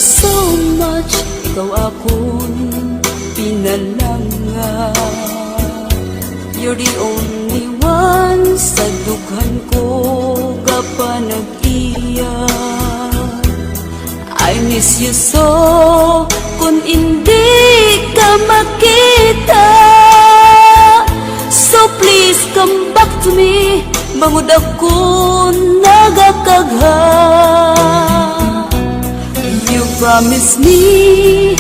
so much, ikaw akong pinalanga. You're the only one sa dughan ko kapanag-iyak. I miss you so, kung hindi ka makita. So please come back to me, bangod ako nagakagha. You promise me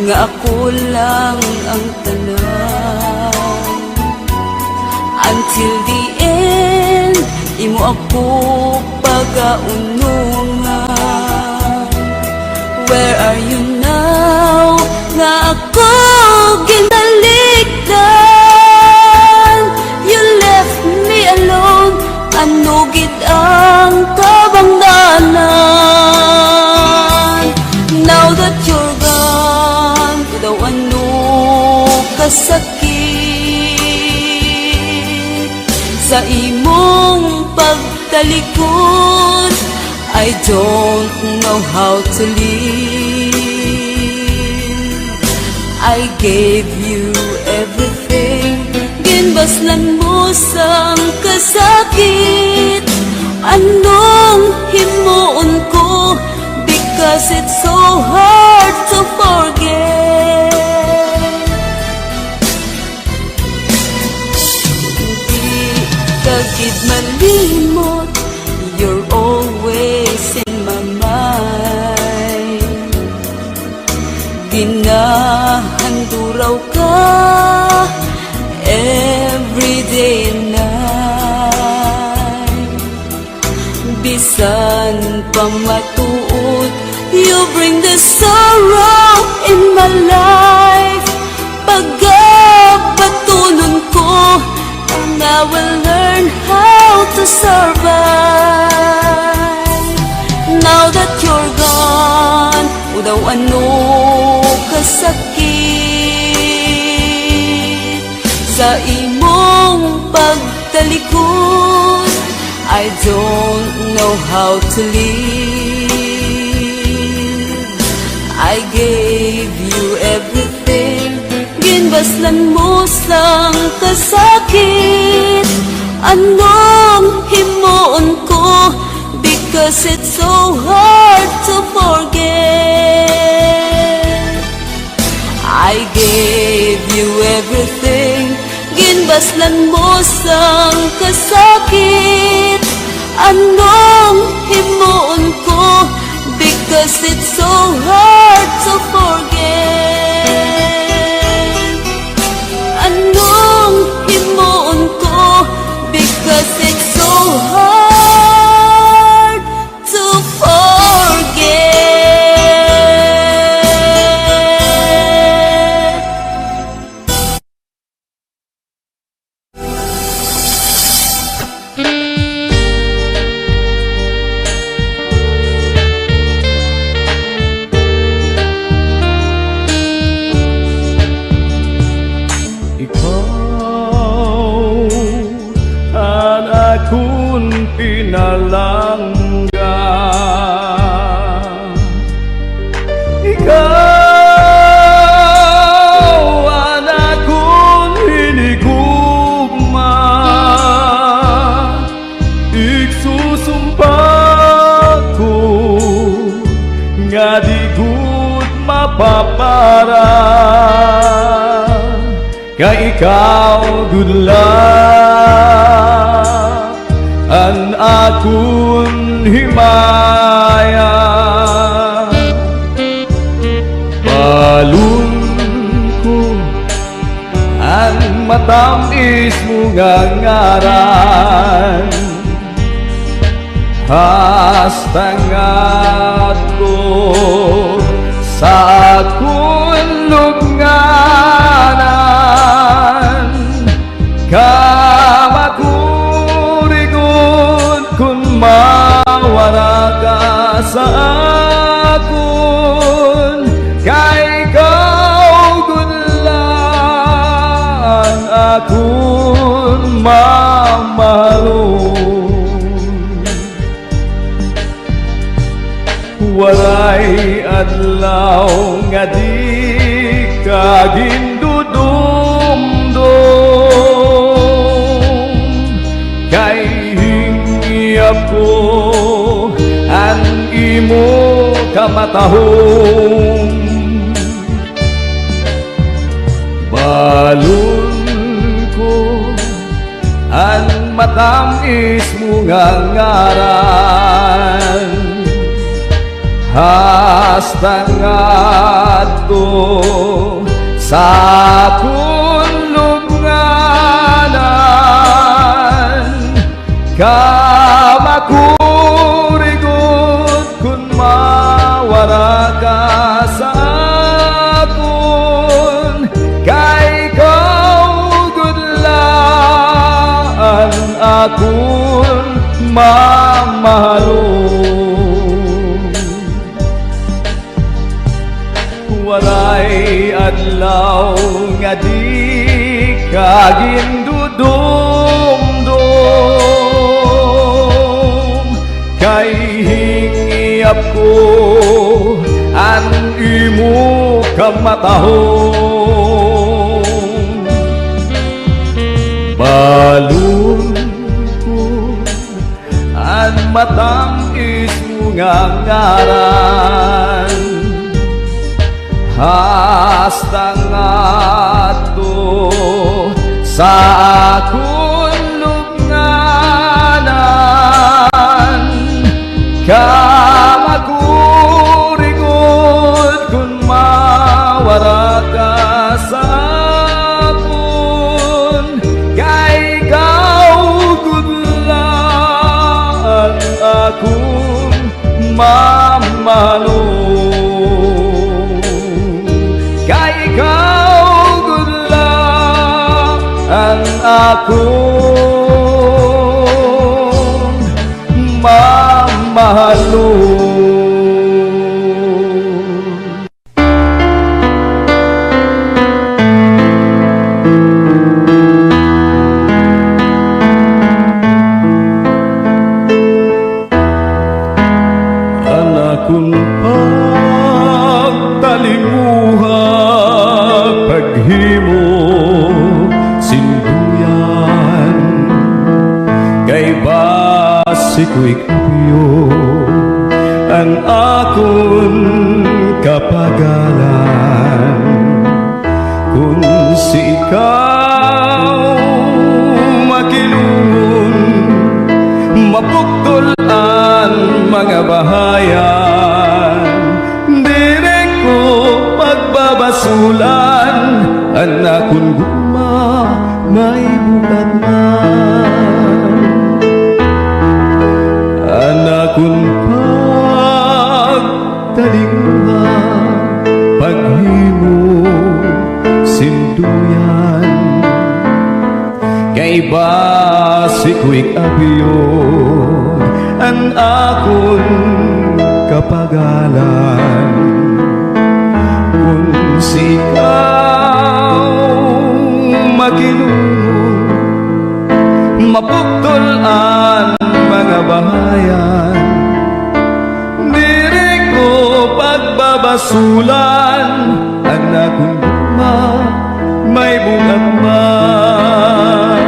nga ako lang ang tanan. Until the end, imo ako pagaunungan. Where are you now? Nga ako ginaligdan. You left me alone, ano gid ang kabangdanan. Now that you're gone, daw ano kasakit sa imong pagtalikod. I don't know how to live. I gave you everything, ginbaslan mo sang kasakit. Anong himuon ko, because it's so hard to forget. Di ka gid malimot, you're always in my mind. Ginahanduraw ka every day and night. Bisan pa matuod, you bring the sorrow in my life. Pagabatunon ko, and I will learn how to survive. Now that you're gone, daw ano kasakit sa imong pagtalikod. I don't know how to live. I gave you everything, ginbaslan mo sang kasakit. Anong himuon ko, because it's so hard to forget. I gave you everything, ginbaslan mo sang kasakit. Anong himuon ko, because it's so hard to forget. Anong himuon ko, because it's so hard to forget. Pinalangga, ikaw ang akong hinigugma. Igsusumpa ko nga di gud mapapara, kay ikaw gud lang an akong himaya. Palun ko ang matamis mo nga ngaran, hastangat ko sa akong lugnanan. Kung mawala ka sa akon, kay ikaw gud lang akon mamahalon. Walay adlaw nga di kagindudumdum, kay hingiap ko ang imo kamatahong. Balon ko ang matamis mo nga ngaran, hasta ngadto sa kunlubnganan, kamakurigot kun mawara ka sa akon, kay kaugudlaan akon mamahalon. Walay adlaw nga di kagindudumdum, kay hingiap ko ang imo kamatahong. Balon ko ang matamis mo nga ngaran, hasta ngadto sa akon lubnganan, kamakurigot kun mawara ka sa akon, kay kaugudlaan akon mamahalon. Akong mamahalon. Anakon pagtalimuha paghimo sinduyan, kay basiko'y kapuyo ang akon kapagalan. Kung si ikaw makilungon, mapuktol ang mga bahayan, direk ko pagbabasulan ang akon may bukat man. Anakon pagtalinga paghimo sinduyan, kay basiko'y kabiyo ang akon kapagalan. Kung si ikaw makinungon, mapuktol ang mga bahayan, diri ko pagbabasulan ang akong may bukat man.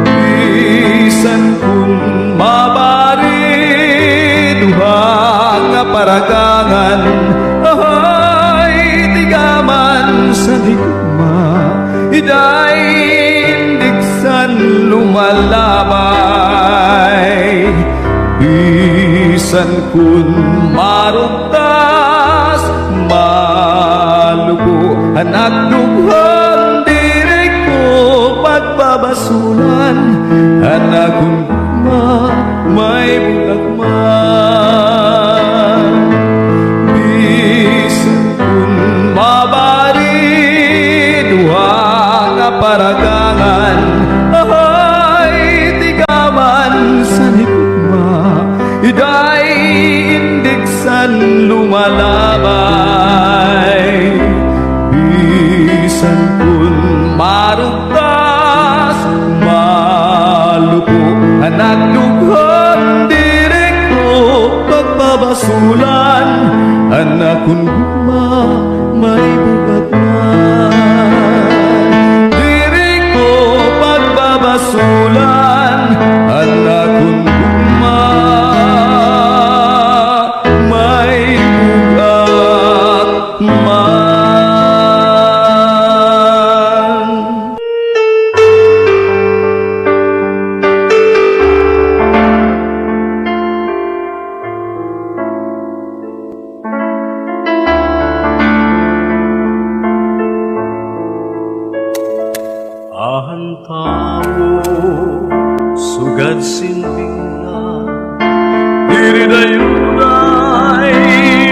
Bisan kung mabari duha nga paragangan, ay tigaman sa higma, iday indiksan lumalabay. Bisan kun marugtas malugo anak dughan, diri ko pagbabasulan anak kung may bulag man. Bisan kun mabari duha nga paragangan, ay tigaman sa higma, iday indiksan lumalabay. Bisan kun marugtas malupo anak dughan, diri ko pagbabasulan, anak kung guma may bugat man. Diri ko pagbabasulan, anak kung guma may bugat man. Ahan tao, sugad sinbing na, diri dayunay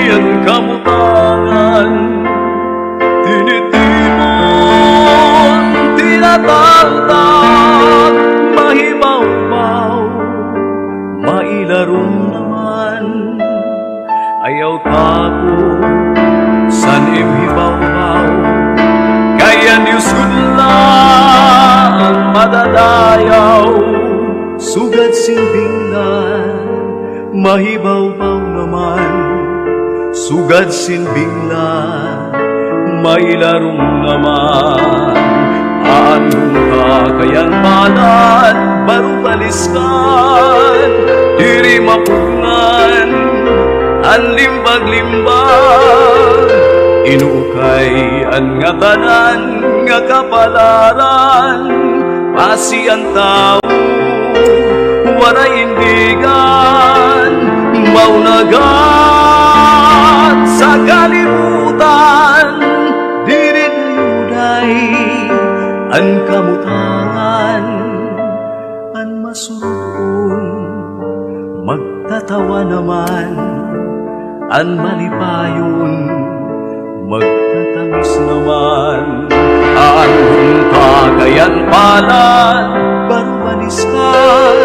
ang kamutangan. Tinitimon, tinataltak, mahibaw-baw, mailarom naman. Ayaw tako, san imhibaw-baw, kaya Diyos ang madadayaw. Sugad sinbinglan, mahibaw-baw naman. Sugad sinbinglan, mailarom naman. Anong kakayan palad, barubaliskan, diri mapugnan, ang limbag-limbag. Inukay ang nga tanan nga kapalaran, pasi ang tao, waray indigan, maunagat sa kalibutan. Diri dayuday ang kamutangan, ang masurun, magtatawa naman, ang malipayon, magtatamis naman. Anong kakayan palad, barubaliskan,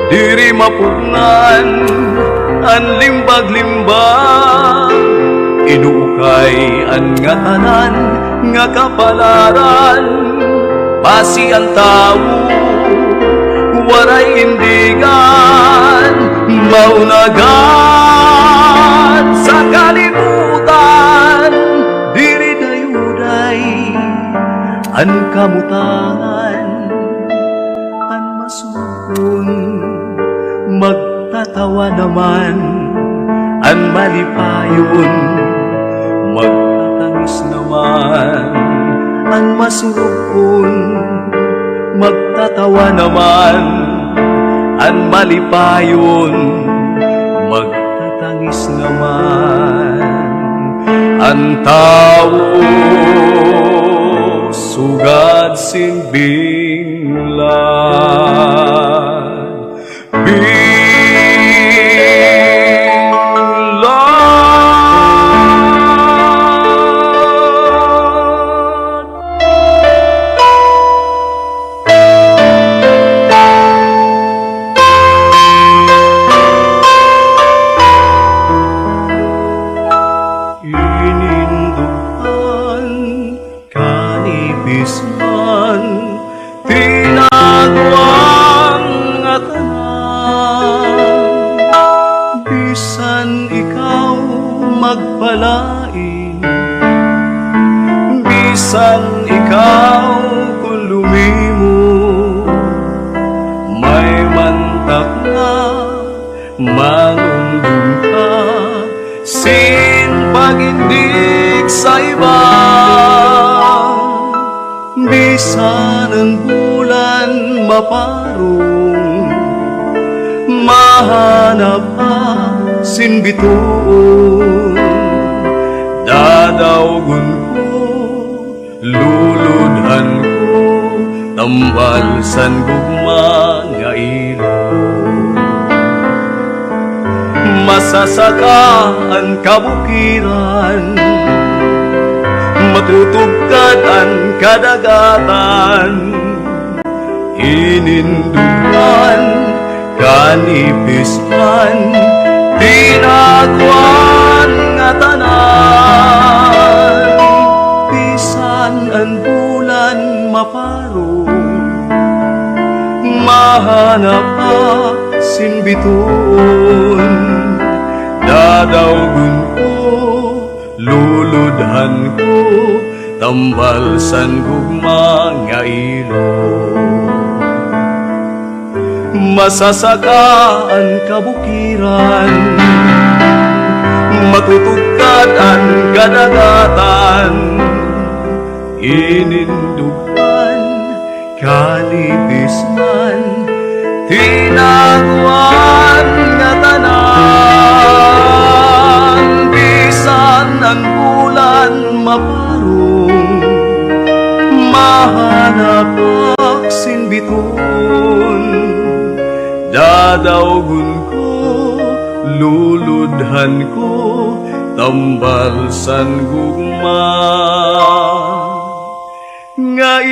diri mapugnan, ang limbag-limbag. Inukay ang nga tanan nga kapalaran, pasi ang tao, waray indigan, maunagat sa kalibutan. Diri dayuday ang kamutangan, ang masukon, magtatawa naman, ang malipayon, magtatamis naman. Ang masukon, magtatawa naman, ang malipayon, magtatangis naman. Ang tao, sugad sinbinglan, bisman tinagwang nga tanan. Bisan ikaw magpalain, bisan ikaw kung lumimo, may mantak na manundong ka, sin pagindig sa iba. Bisan ang bulan maparong, mahanap pa sinbituon. Dadawgon ko, luludhan ko, tambal san gugma nga ilong. Masasaka ang kabukiran, matutugkad ang kadagatan. Ininduhan, kanipisman, tinagwan nga tanan. Bisan ang bulan maparong, mahanap pa sinbituon. Dadawgon ko, luludhan ko, tambalsan gugma nga ilog. Masasakaan kabukiran, matutugkad ang kadagatan, inindugan, kalipisman, tinaguan nga tanan. Bisan ang bulan maparong, mahanap aksin biton. Dadawgon ko, luludhan ko, tambalsan gugma nga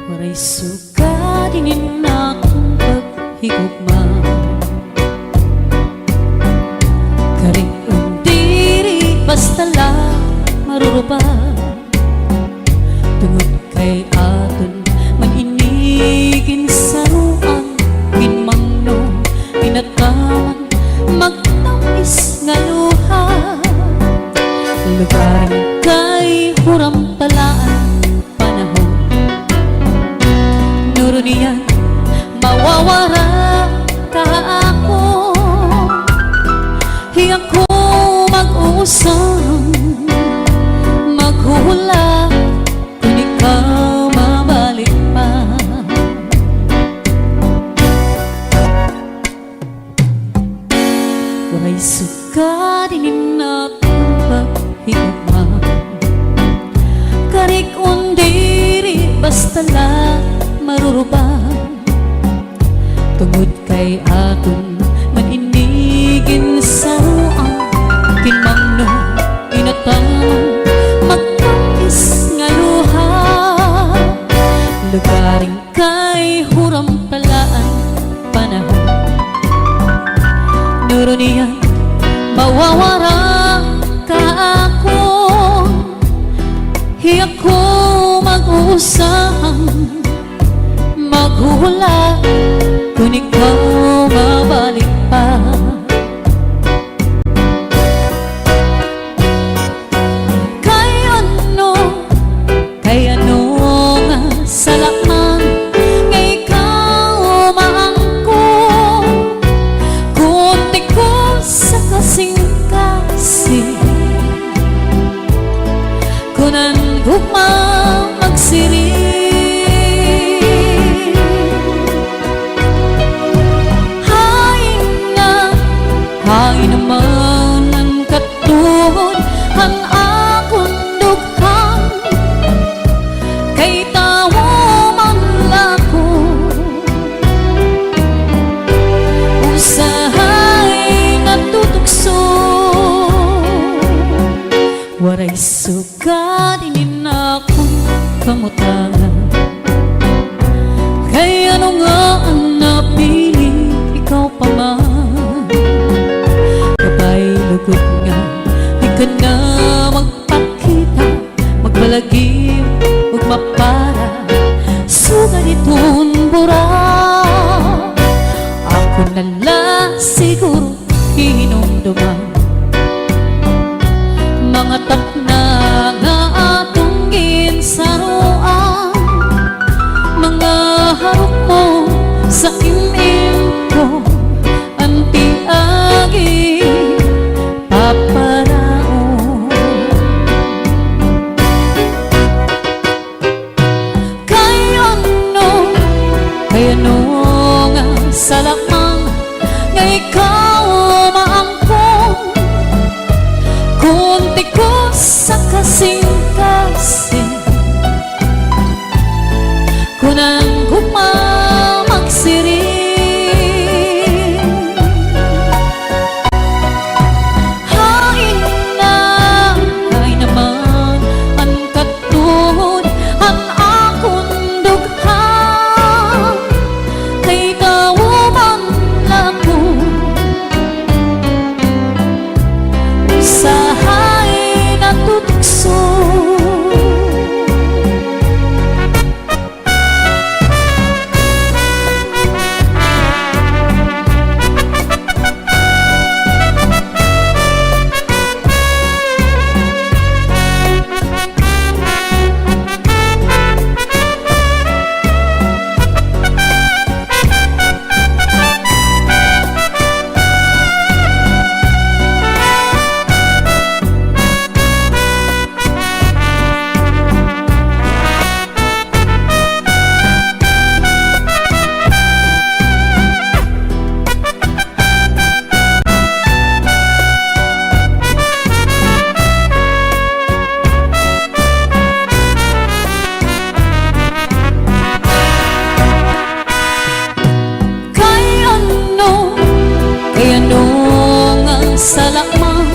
Waray suka dinin akong paghigugma, karing undiri basta lang maruruba. Tungod kay aton maninigin sa ruang ginmangno, inataman magtawis nga luha. Lugar kay huram talaan panahon, nuro niyan mawawara ka ako. Hiyang ko mag-usang maghuhula kung ikaw mabalik pa. Waray suka dinin akong paghigugma, karik undiri basta lang maruruba. Tungod kay aton maninigin sa ruang kinmangno, inataman magtawis nga luha. Lugaring kay huram talaan panahon, nuro niyan mawawara ka ako. Hiyak ko mag-usang maghuhula kung ikaw mabalik pa. Kay ano nga sa lamang nga ikaw maangko, kunti ko sa kasing-kasing, kunan gugma magsiri. Hay naman ang katuhod ang akong dughang, kay tawo man lako usahay natutukso. Waray suka dinin akong kamutangan, kay ano nga ang napili ikaw pa man. Lugod nga, di ka na magpakita, magbalagim, huwag mapara, sugat itong bura. Ako nala siguro hinumduman, mga takna nga atong ginsaruan, mga harap mo sa imim ko, anti-agi paparao. Kay ano nga sa lamang nga ikaw maangkong, kunti ko sa kasing-kasing, gugma magsiring. Hain naman an katungod an akon dugha, kay kauban lako usahay natutukso. Kaya nung ang salakman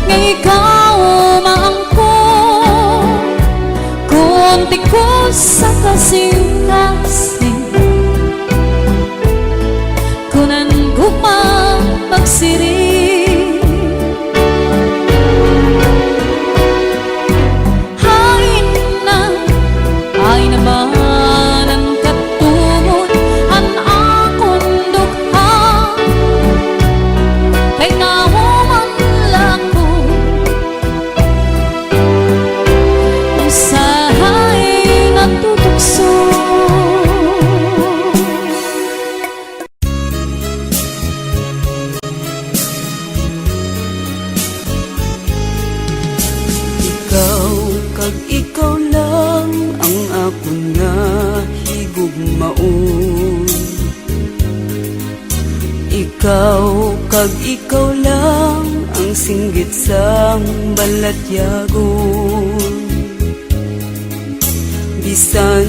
nga ikaw maangko, kunti ko sa kasing-kasing, kunan gugma magsiring. Hain na, ay naman ang katungod an akon dugha, kay nauman lako usahay natutukso. Ikaw kag ikaw lang ang akon nga higugmaon. Ikaw kag ikaw lang ang singgit sang balatyagon. Bisan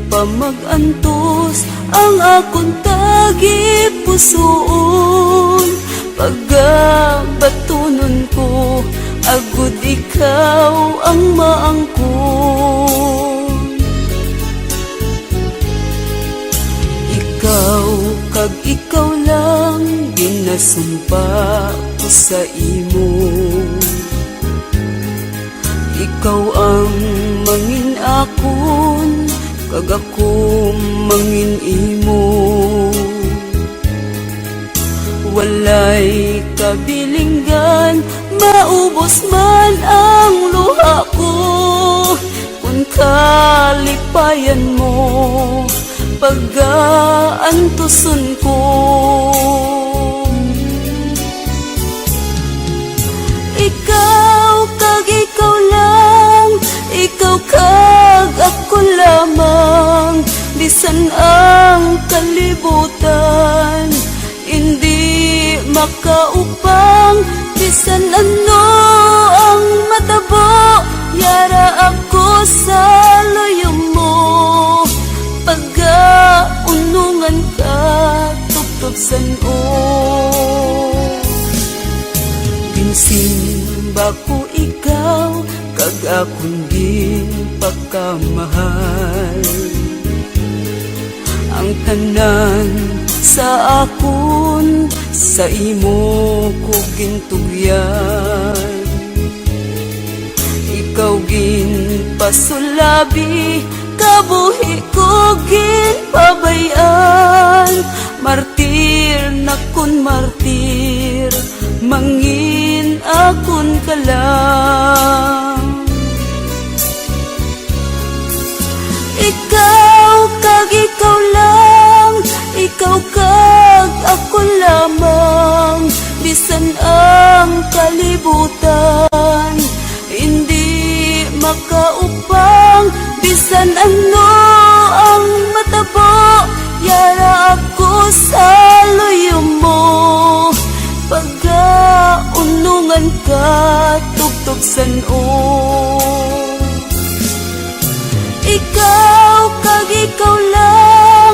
pa mag-antos ang akon tagi pusoon, pagabatunon ko agud ikaw ang maangkon. Ikaw kag ikaw lang ginasumpa ko sa imo. Ikaw ang mangin akon, kag ako mangin imo. Walay kabilinggan, maubos man ang luha ko, kung kalipayan mo pag-aantuson ko. Ikaw kag ikaw lang, ikaw kag ako lamang, bisan ang kalibutan hindi makaupang, bisan ano ang matabo, yara ako sa loyo mo. Pagkaunungan ka, tugtog san-o. Ginsimba ko ikaw, kag akong ginpagkamahal. Ang tanan sa akon, sa imo ko gintugyan. Ikaw ginpasulabi, kabuhi ko ginpabayan. Martir na kun martir, mangin akon ka lang. Ikaw kag ikaw lang, ikaw kag ako lamang, bisan ang kalibutan hindi makaupang, bisan ano ang matabo, yara ako sa loyo mo. Pagkaunungan ka, tugtog san-o. Ikaw kag ikaw lang,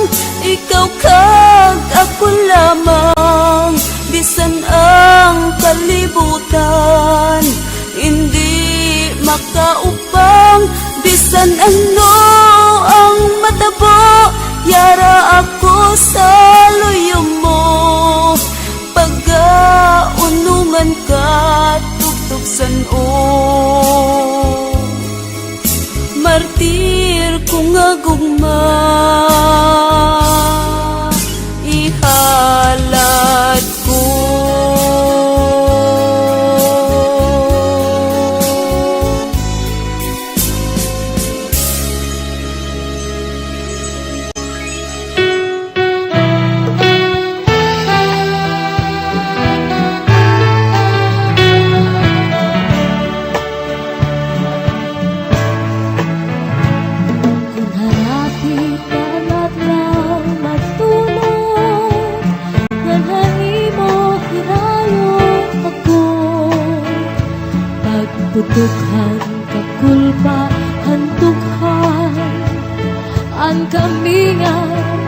Ang kami nga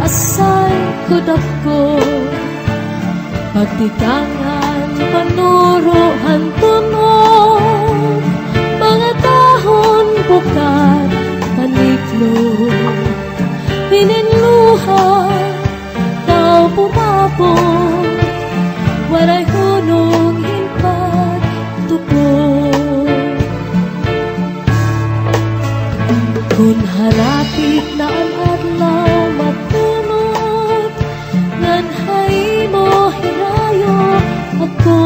asay kudako pagtikangan panuruhan tunog mga tahon bukat paniklog pininluhan tao pumapot walay hunong himpag tupod kung harapit na ang adlaw matunod ngan hay mo hirayo ako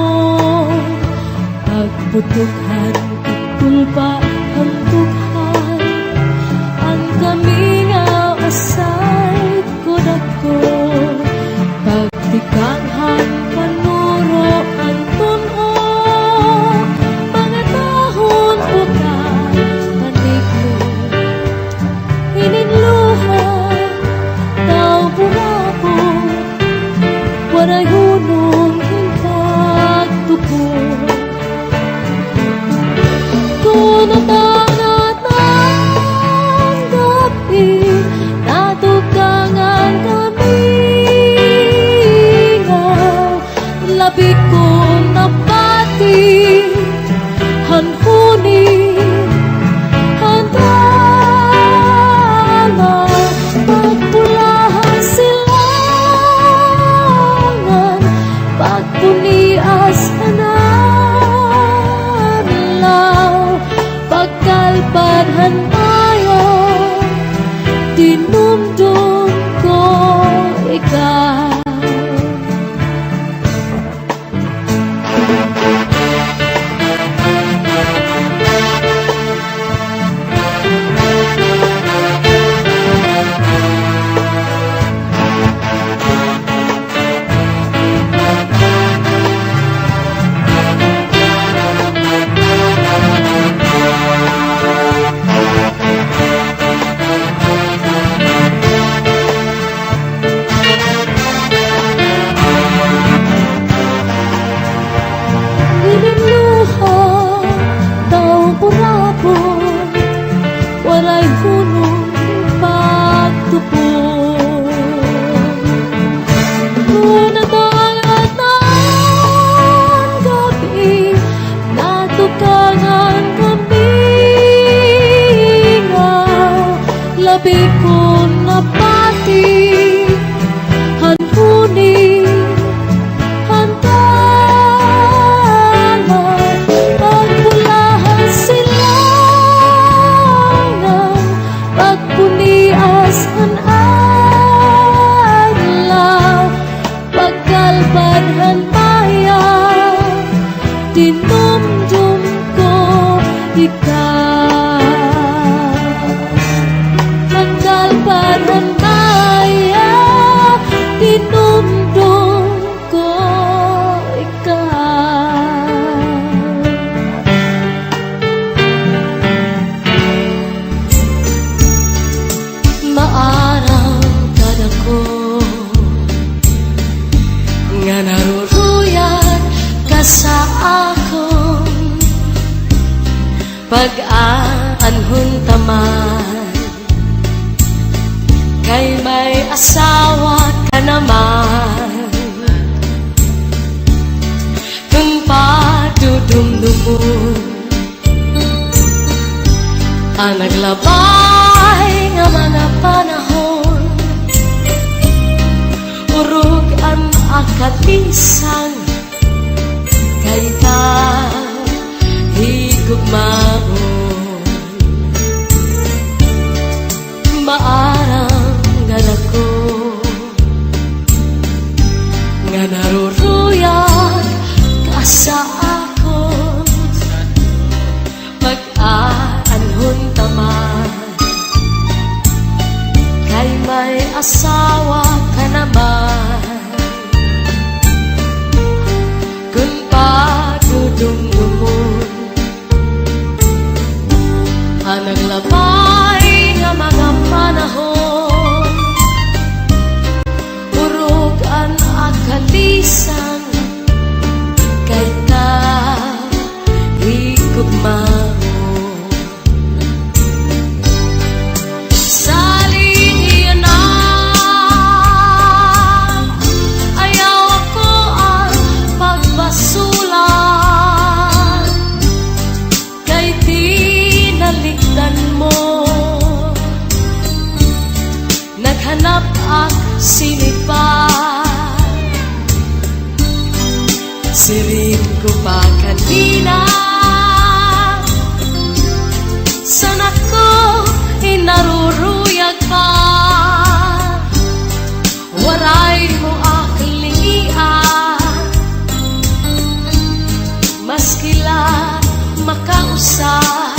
pagputukhan itulpa ang tughan ang kami nga asay kudako pagtikanghan panuro ang tunog mga tahon bukat paniklo ininluhan tao burapon waray hunong himpag tupod kung natangat ng gabi natukangan kami labi ko napati hanhuni handala pagpulahan silangan pagpunias hanalaw pagkalpadhan tayo dinumdum ko ikaw walay hunong pagtupon kung natangat ng gabi natukangan kami nga labi ko napati hanhuni handala pagpulahan silangan pagpunias hanalaw pagkalpadhan bayan dinumdum ko ikaw pagkalpadhan bayan dinumdum ko ikaw maarang kadako nga naruruyat ka sa akon pag-aanhon taman kay may asawa ka naman kung padudumdumon ang naglabay nga mga panahon urog ang akatisang kay ka higugmaon maarang ganako nga naruruyat ka sa akon pag-aanhon taman kay may asawa ka naman kung padudumdumon ang naglabay nga mga panahon urog ang akalisang kay ka higugmaon saling naghanap ang sinipan. Siring ko pa kanina, sana ko inaruruyag pa. Waray mo aklingian, maskila makausap.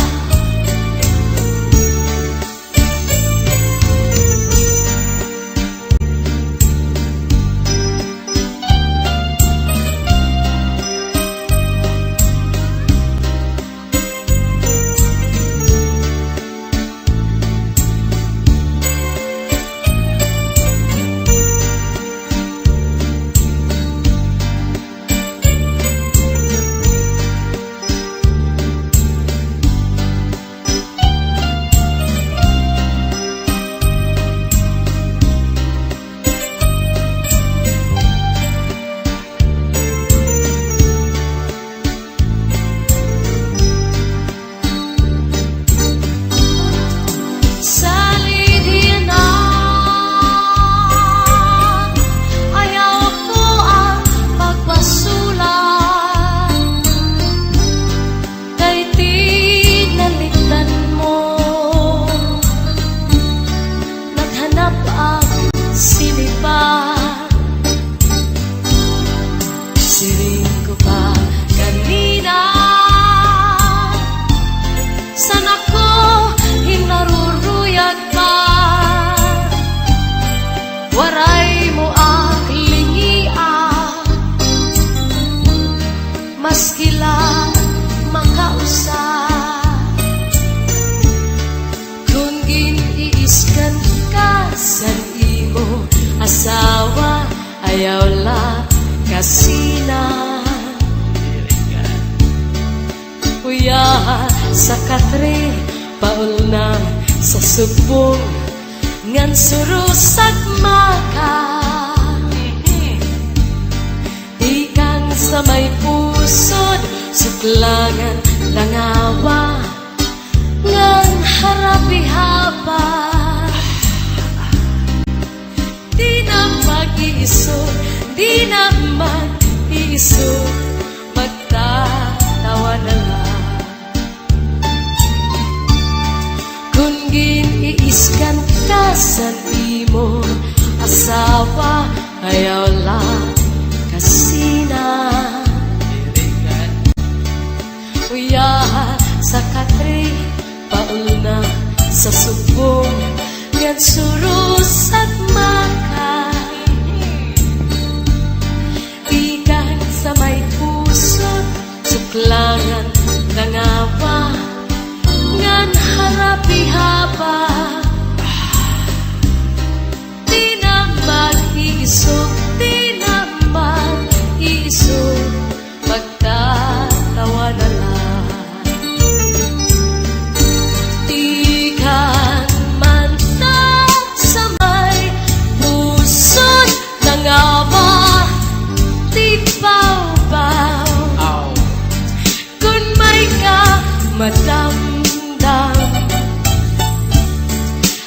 Siring ko pa kanina, sana ko hinaruruyag pa. Waray mo aklingian, maskila makausap. Kung giniiskan ka sa imo asawa, ayaw la kasina. Kuya sa katre, paul na sa subong, ngan surusag maka. Ikang sa may pusod, suklangan tangawa, ngan harapi haba. Di na mag-iisod, di na mag-iisod, magtatawa na lang. Kung giniiskan ka sa imo asawa, ayaw lang kasina. Uya sa katre, paul na sa subong, yan surus at maka. Ikan sa may pusod, suklangan tangawa, ngan harapi haba. Di na mag-iisog, di na mag-iisog, magtatawa na lang. Ikan man na sa may pusod, tangawa, di baw-baw. Kung may ka madamdam,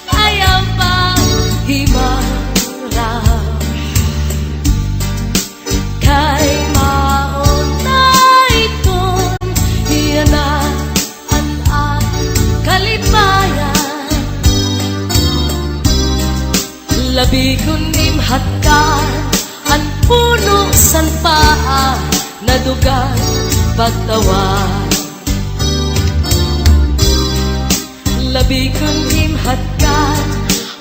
ayaw pa himaraw. Kay maon na iton, hiyanaan at kalibayan. Labi kun imhatkan, ang puno san paa, nadugan pagtawan. Labi kun imhatkan,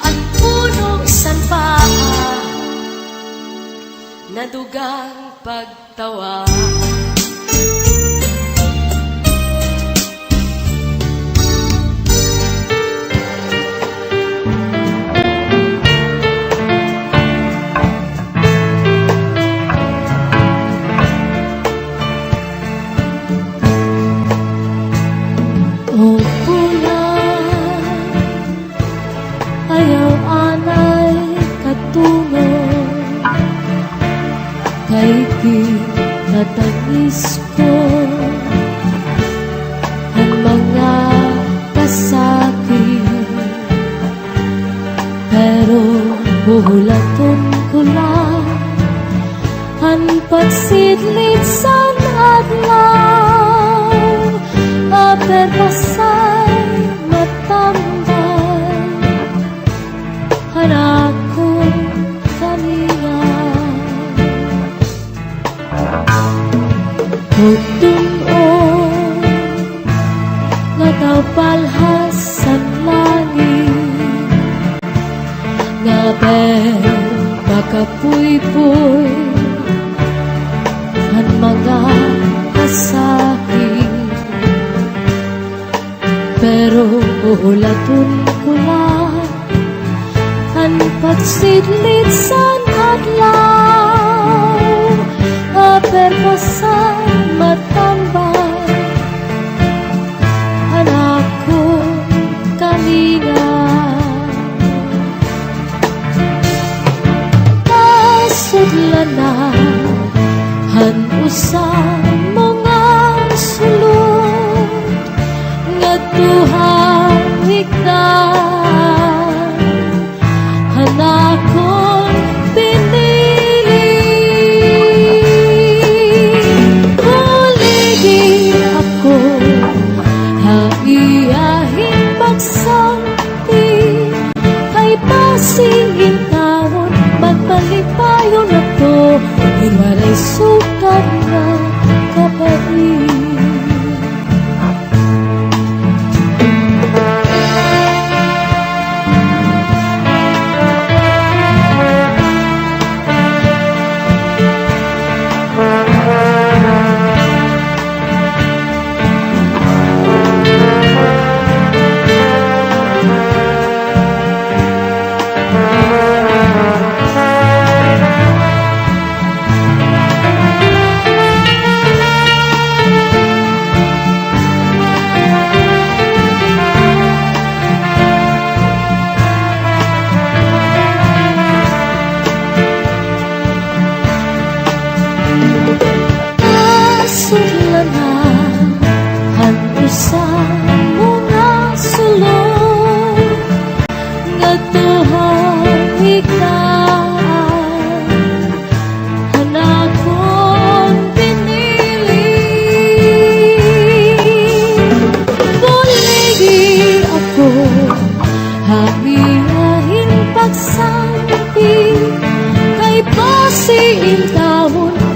ang puno san paa, nadugang pagtawa. O bulan, ayaw anay katungo, kay kinatangis ko ang mga kasakit. Pero Uhulaton ko lang ang pagsidlid sa adlaw, aperpasay matambay hanakong kalinga. Hutunon nga daw palhas sa langit, nga makapuy-puy ang mga asahi. Pero uhulaton ko lang ang pagsidlid sa adlaw, aperpasay matambay anak kong kalinga. Sudlanan han usang mga sulod nga tuhang higdan hanakong pinili. Huligi ako haiyahin magsanti kay pasingin taon magpalipayon na to, hinwaray sukat na kapatid.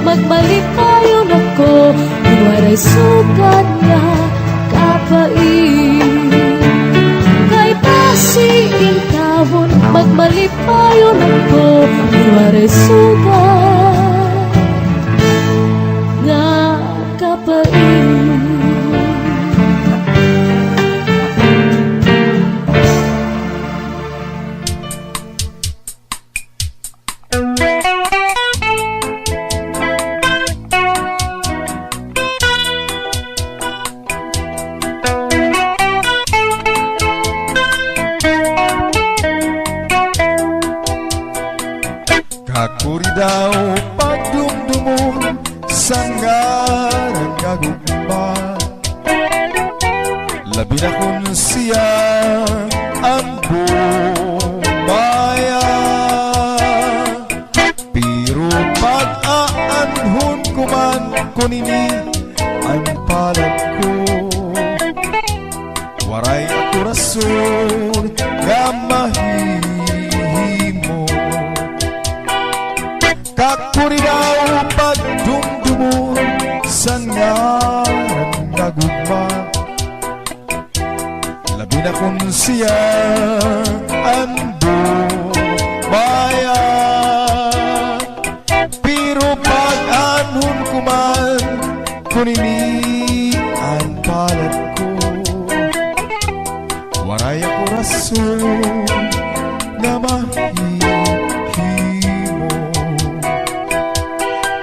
Magbalipayon ako, waray sugat na kapain. Kay pasiin tawon, magbalipayon ako, waray sugat na kapain. Kakuri daw pagdumdumon sa ngarang gagugma, labi na kun siya ang bumaya. Pero pag-aanhon ko man kunini ang palad ko, waray ako rason nga mahihimo. Kakuri daw pagdumdumon sa ngarang gagugma, labi na kung siya ang bumaya. Pero pag-anhon ko man kunini ang palad ko, waray ako rason nga mahihimo.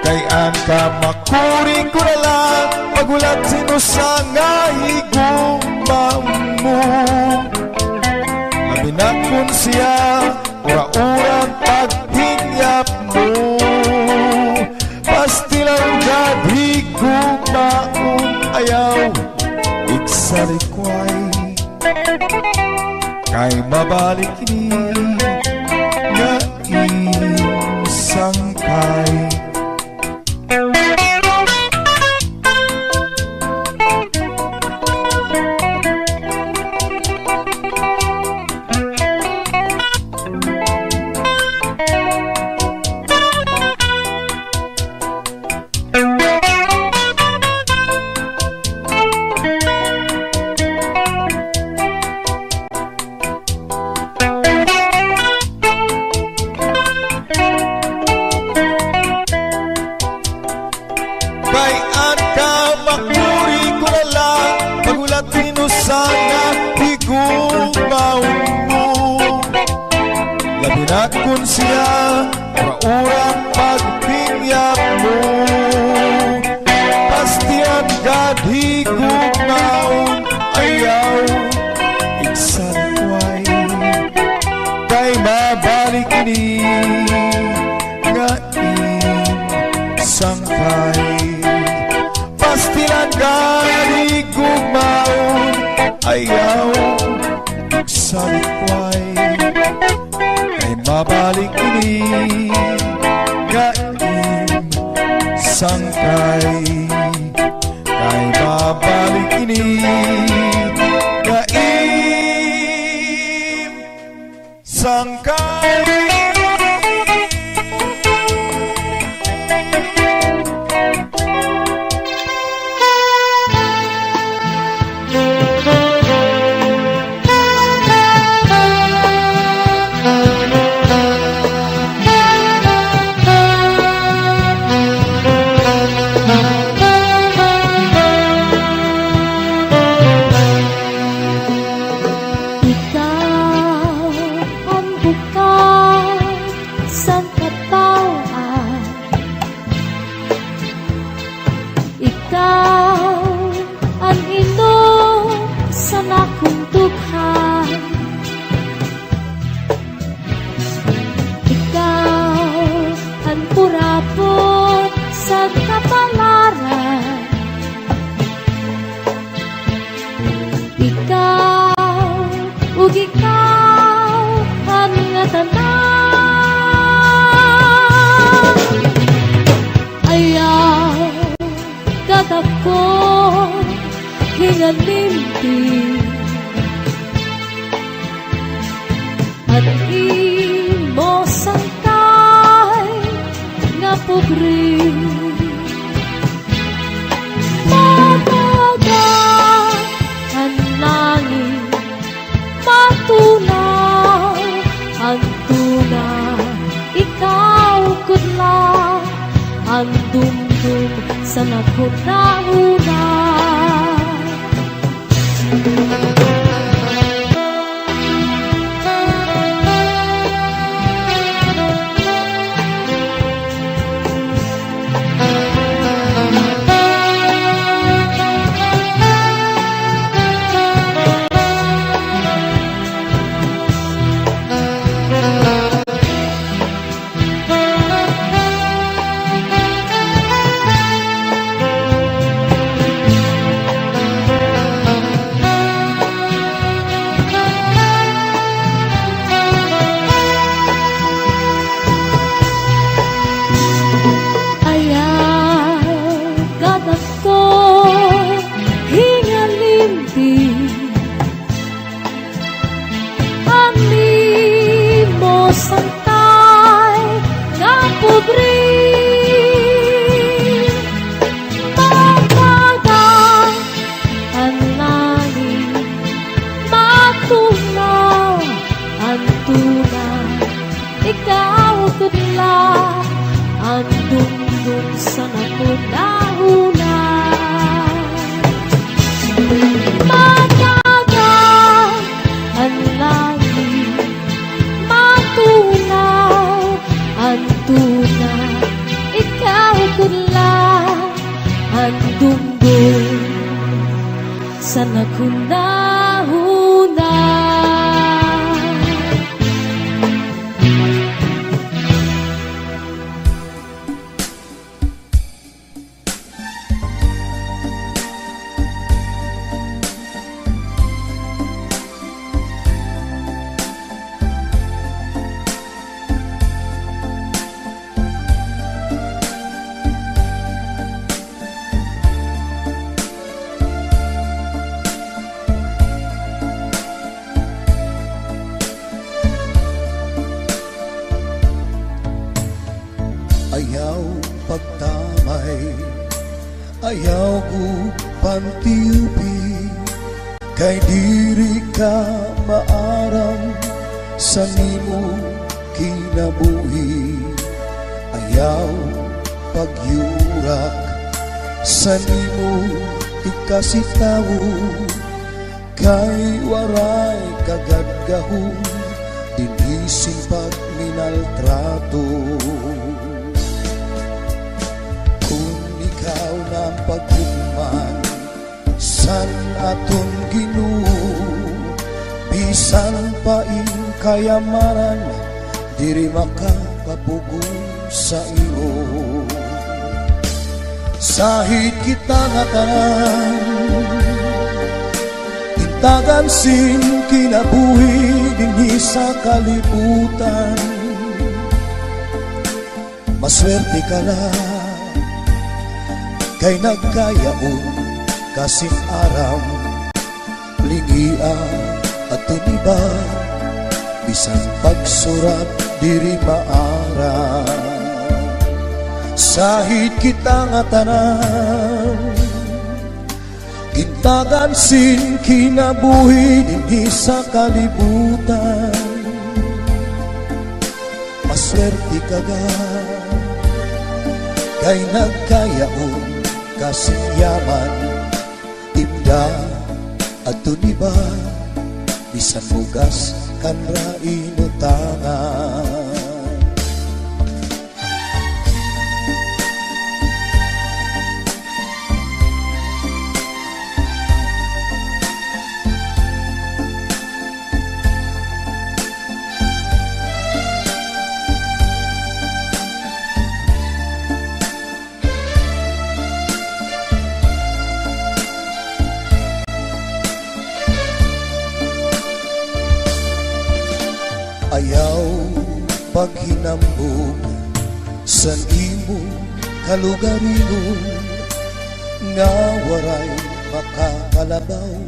Kay ang kamakuring ko na lang pagulat sino sa nga higugma mo, labi na kun siya ura-urang paghingyap mo. Pastilang gabi gugmaon ayaw iksalikway, kay mabalik ni nga Hinakon siya raurang pagpinyak mo. Pastiyan gadhigog naon ayaw igsanway. Kay mabalik ini nga sangkay. Pastiyan gadhigog naon ayaw igsanway. Mabalik ini gaim sangkay. Kay mabalik ini gaim sangkay. At imo sangkay nga pugri. Mataga ang langit matunaw ang tunaw. Ikaw kudla ang dumdum sa naghuna-huna. Ikaw kudla ang dumdum sa naghuna-huna. Matagal ang langit matunaw ang tunaw. Ikaw kudla ang dumdum sa naghuna-huna. Ayaw pagtamay, ayaw ko pantiupi, kay diri ka maaram sa nimo kinabuhi. Ayaw pagyurak sa nimo ikasitawo, kay waray kagadgahong dinising pag personal trato. Kung ikaw na paghuman san aton Ginoo, bisan pa ing kayamanan diri makakapugong sa iyo. Sahid kita nga tanan, intagan sin kinabuhi dinhi sa kalibutan. Maswerte ka na kay nagkayaon kasing aram lingia at tuniba, bisan pagsurat diri maara. Sahid kita nga tanan, intagan sin kinabuhi dinhi sa kalibutan. Maswerte ka ga kay nagkayaon kasing yaman imda at tuniba, bisan fugas kan ra inutangan. Ayaw paghinambog san imo kalugaringon, nga waray makakalabaw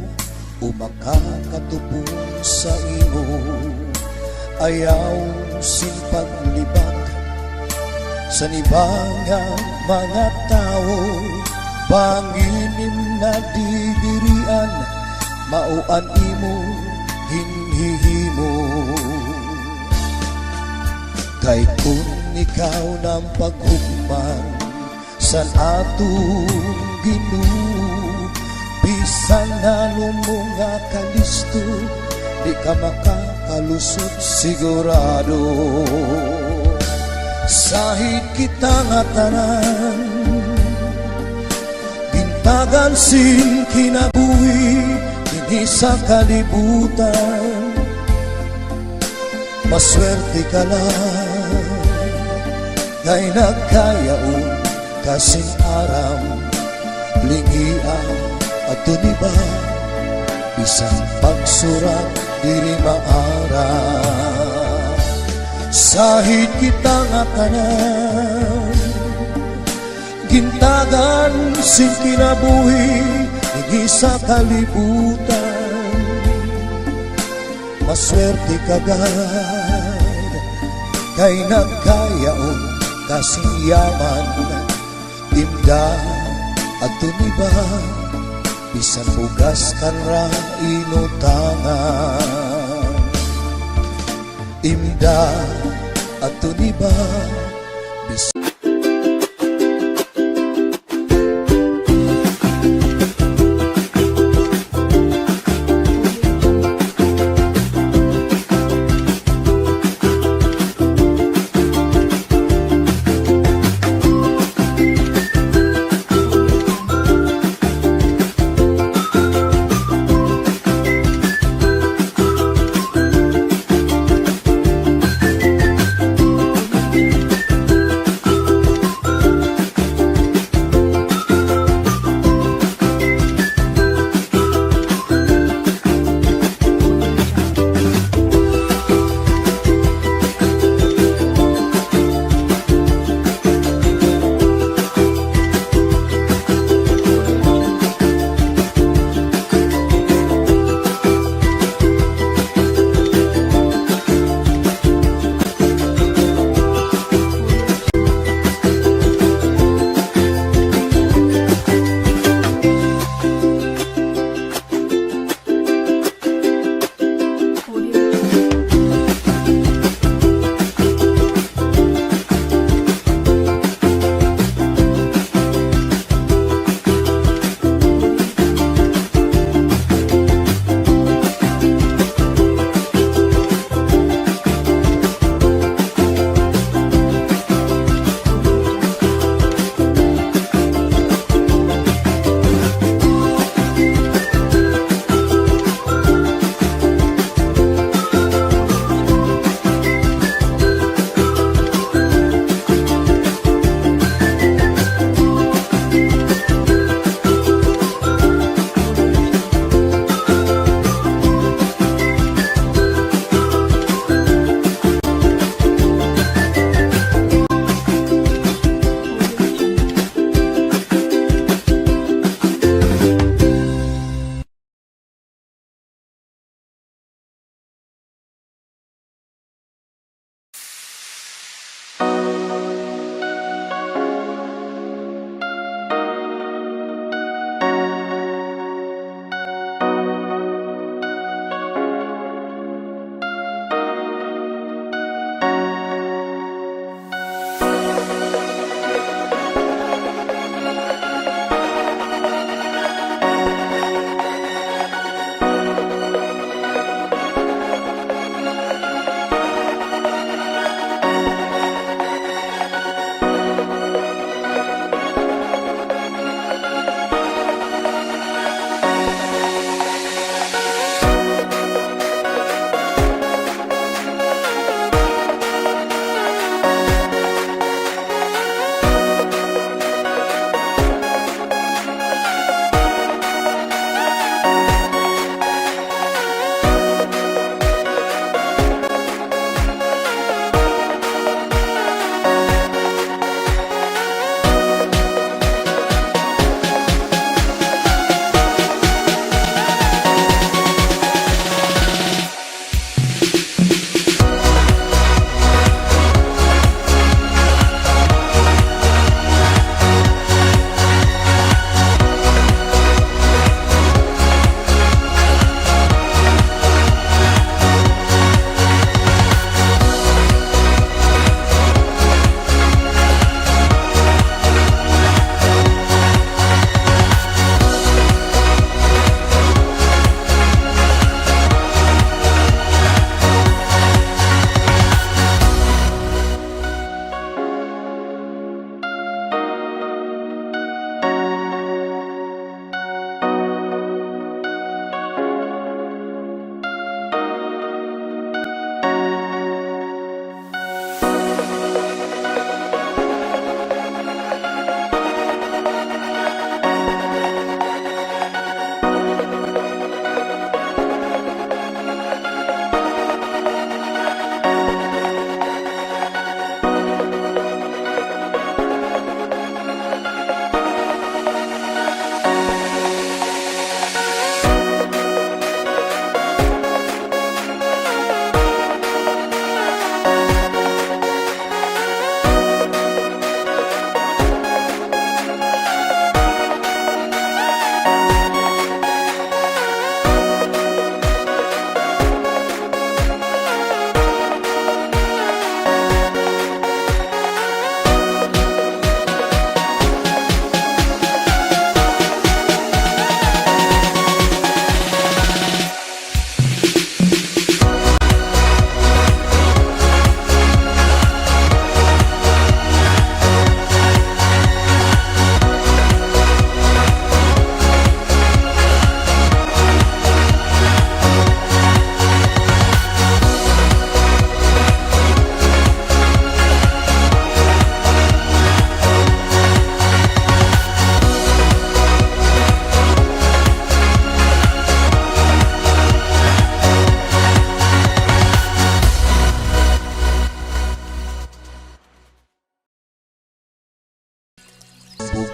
o makakatubong sa imo. Ayaw sin paglibag sa nibangang mga tao, panginim na didirian mauan imo hinhihimo. Kay kung ikaw ng paghukman san atong Ginoo, bisan na mga kalisto di ka makakalusot sigurado. Sahid kita nga tanan, bintagan sin kinabuhi dinhi sa kalibutan. Maswerte ka lang kay nagkayaon kasing aram lingia at tuniba, bisan pagsurat diri maara. Sahid kita nga tanan, gintagan sin kinabuhi dinhi sa kalibutan. Maswerte ka gad kay nagkayaon kasing yaman imda at tuniba, bisan bugas kan ra inutangan. Imda at tuniba, bisan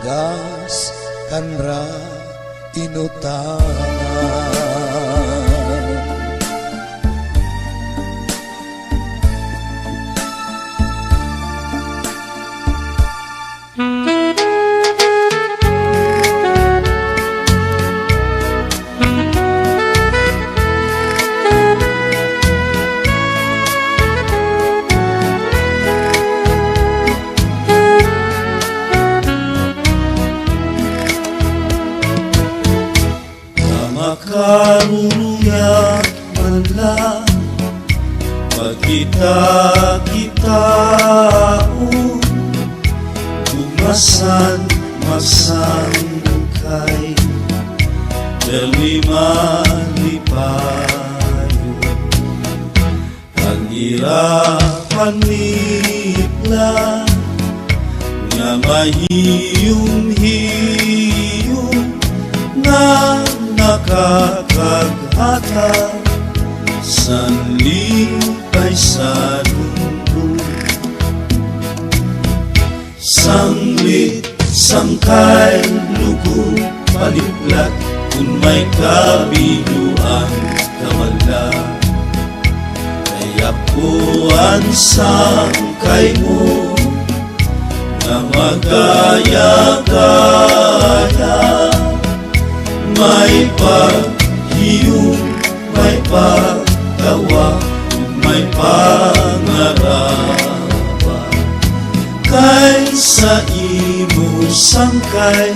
gas kanra inutan. Makaruya manla pagkita-kitao Gumasan-masangkay Dalima-lipayo Ang irapan nila Nga mahiyong-hiyong Na nakakaghata sanlipay sa mundo sanglit sangkay lugo paliplat kung may kabiluan kamala kaya po ang sangkay mo na magaya-gaya may paghiyong, may pagtawa, may pangarapa kaysa imo sangkay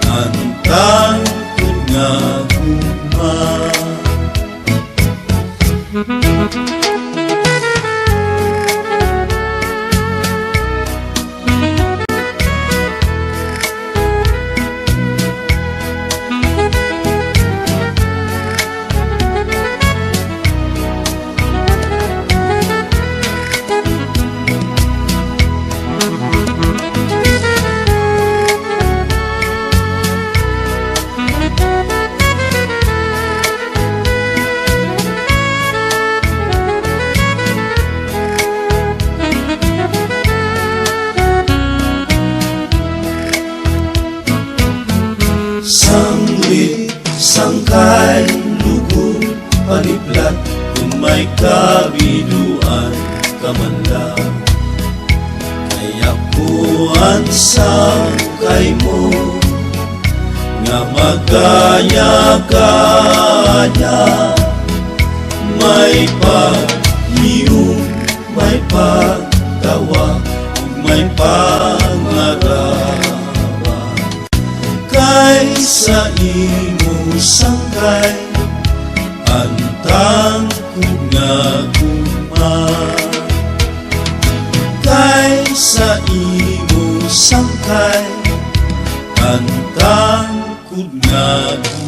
antang nga guma. Sanglit, sangkay, lugo, paliplat kung may kabiluan kamanda kaya po ang sangkay mo nga magaya-gaya may paghiyong, may pagtawa kung may pangarap kaysa imo sangkay antang nga guma kaysa imo sangkay antang nga guma.